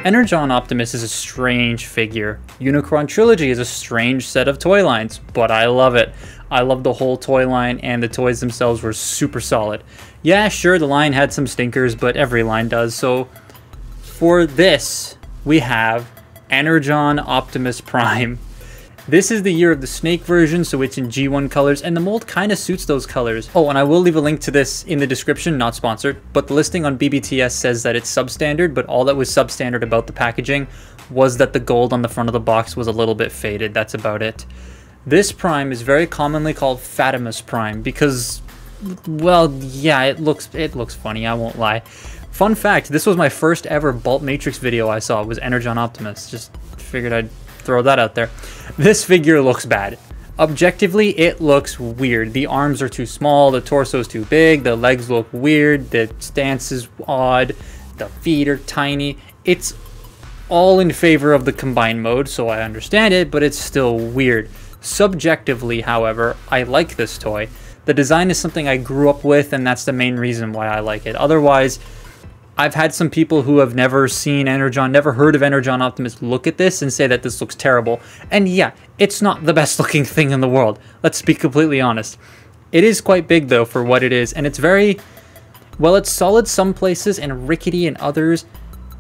Energon Optimus is a strange figure. Unicron Trilogy is a strange set of toy lines, but I love it. I love the whole toy line, and the toys themselves were super solid. Yeah, sure, the line had some stinkers, but every line does. So for this, we have Energon Optimus Prime. This is the year of the Snake version, so it's in G1 colors, and the mold kind of suits those colors. Oh, and I will leave a link to this in the description, not sponsored, but the listing on BBTS says that it's substandard, but all that was substandard about the packaging was that the gold on the front of the box was a little bit faded. That's about it. This Prime is very commonly called Fatimus Prime because, well, yeah, it looks funny, I won't lie. Fun fact, this was my first ever Bolt Matrix video I saw, was Energon Optimus. Just figured I'd throw that out there. This figure looks bad. Objectively, it looks weird. The arms are too small, the torso's too big, the legs look weird, the stance is odd, the feet are tiny. It's all in favor of the combined mode, so I understand it, but it's still weird. Subjectively, however, I like this toy. The design is something I grew up with, and that's the main reason why I like it. Otherwise, I've had some people who have never seen Energon, never heard of Energon Optimus look at this and say that this looks terrible. And yeah, it's not the best looking thing in the world. Let's be completely honest. It is quite big though for what it is, and it's very, well, it's solid some places and rickety in others.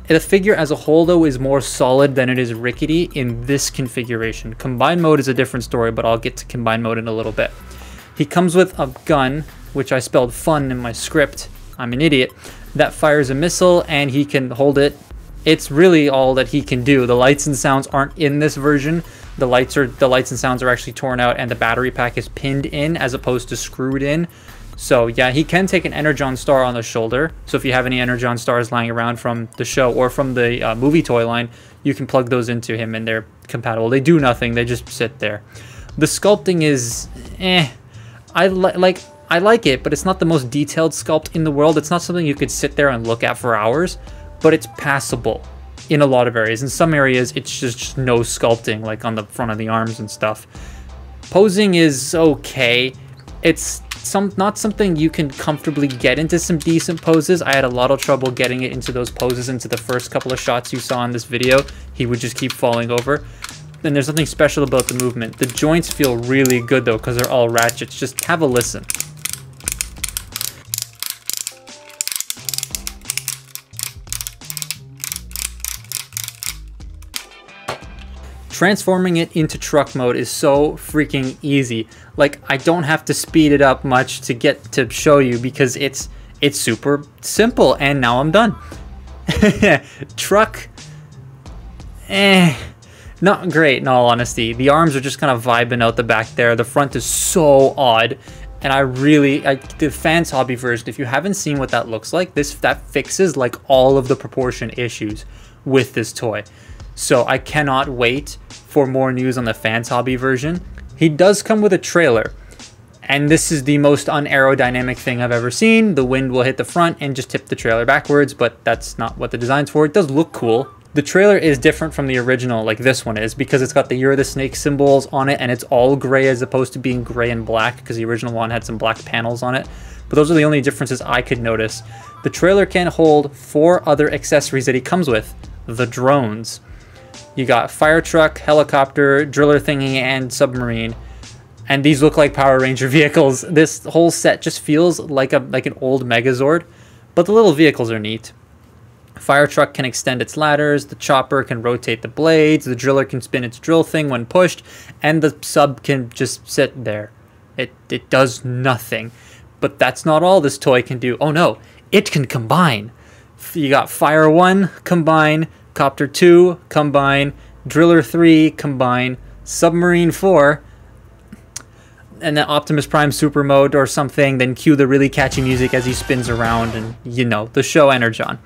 The figure as a whole though is more solid than it is rickety in this configuration. Combined mode is a different story, but I'll get to combined mode in a little bit. He comes with a gun, which I spelled fun in my script. I'm an idiot. That fires a missile, and he can hold it. It's really all that he can do. The lights and sounds aren't in this version. The lights and sounds are actually torn out, and the battery pack is pinned in as opposed to screwed in. So yeah, he can take an Energon star on the shoulder. So if you have any Energon stars lying around from the show or from the movie toy line, you can plug those into him, and they're compatible. They do nothing. They just sit there. The sculpting is I like it, but it's not the most detailed sculpt in the world. It's not something you could sit there and look at for hours, but it's passable in a lot of areas. In some areas, it's just no sculpting, like on the front of the arms and stuff. Posing is okay. It's not something you can comfortably get into some decent poses. I had a lot of trouble getting it into those poses into the first couple of shots you saw in this video. He would just keep falling over. And there's nothing special about the movement. The joints feel really good though, because they're all ratchets. Just have a listen. Transforming it into truck mode is so freaking easy. Like, I don't have to speed it up much to get to show you because it's super simple, and now I'm done. Truck, not great in all honesty. The arms are just kind of vibing out the back there. The front is so odd, and the Fans Hobby version, if you haven't seen what that looks like, that fixes like all of the proportion issues with this toy. So I cannot wait for more news on the Fans Hobby version. He does come with a trailer, and this is the most unaerodynamic thing I've ever seen. The wind will hit the front and just tip the trailer backwards, but that's not what the design's for. It does look cool. The trailer is different from the original, like this one is, because it's got the Year of the Snake symbols on it, and it's all gray as opposed to being gray and black, because the original one had some black panels on it. But those are the only differences I could notice. The trailer can hold 4 other accessories that he comes with. The drones. You got fire truck, helicopter, driller thingy, and submarine. And these look like Power Ranger vehicles. This whole set just feels like an old Megazord, but the little vehicles are neat. Fire truck can extend its ladders, the chopper can rotate the blades, the driller can spin its drill thing when pushed, and the sub can just sit there. It does nothing. But that's not all this toy can do. Oh no, it can combine. You got Fire 1, combine, Copter 2, combine, Driller 3, combine, Submarine 4, and then Optimus Prime Super Mode or something, then cue the really catchy music as he spins around, and you know, the show Energon.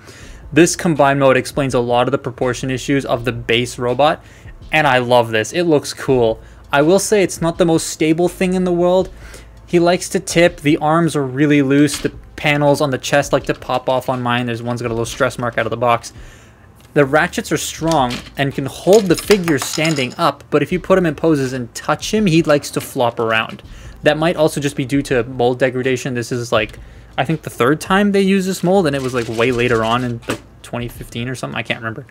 This combined mode explains a lot of the proportion issues of the base robot, and I love this. It looks cool. I will say it's not the most stable thing in the world. He likes to tip, the arms are really loose, the panels on the chest like to pop off on mine. There's one's got a little stress mark out of the box. The ratchets are strong and can hold the figure standing up, but if you put him in poses and touch him, he likes to flop around. That might also just be due to mold degradation. This is like, I think the 3rd time they used this mold, and it was like way later on in like 2015 or something. I can't remember.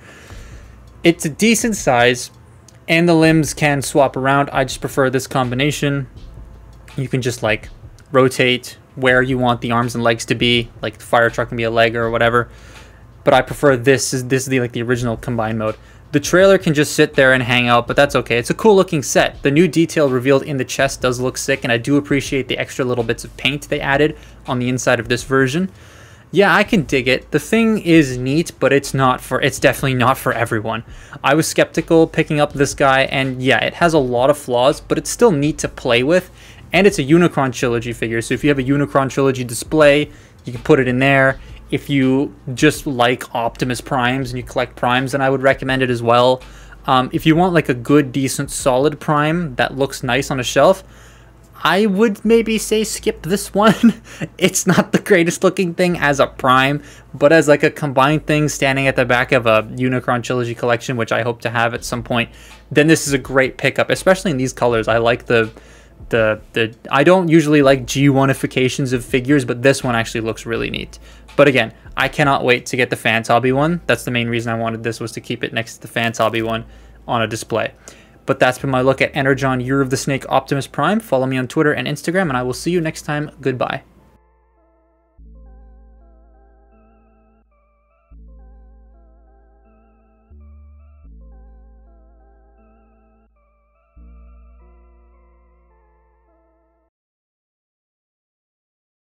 It's a decent size, and the limbs can swap around. I just prefer this combination. You can just like rotate where you want the arms and legs to be, like the fire truck can be a leg or whatever. But I prefer this is the like the original combined mode. The trailer can just sit there and hang out, but that's okay. It's a cool looking set. The new detail revealed in the chest does look sick, and I do appreciate the extra little bits of paint they added on the inside of this version. Yeah, I can dig it. The thing is neat, but it's definitely not for everyone. I was skeptical picking up this guy, and yeah, it has a lot of flaws, but it's still neat to play with. And it's a Unicron Trilogy figure, so if you have a Unicron Trilogy display, you can put it in there. If you just like Optimus Primes and you collect Primes, then I would recommend it as well. If you want like a good, decent, solid Prime that looks nice on a shelf, I would maybe say skip this one. It's not the greatest looking thing as a Prime, but as like a combined thing standing at the back of a Unicron Trilogy collection, which I hope to have at some point, then this is a great pickup, especially in these colors. I like the I don't usually like G1ifications of figures, but this one actually looks really neat. But again, I cannot wait to get the Fans Hobby one. That's the main reason I wanted this, was to keep it next to the Fans Hobby one on a display. But that's been my look at Energon Year of the Snake Optimus Prime. Follow me on Twitter and Instagram, and I will see you next time. Goodbye.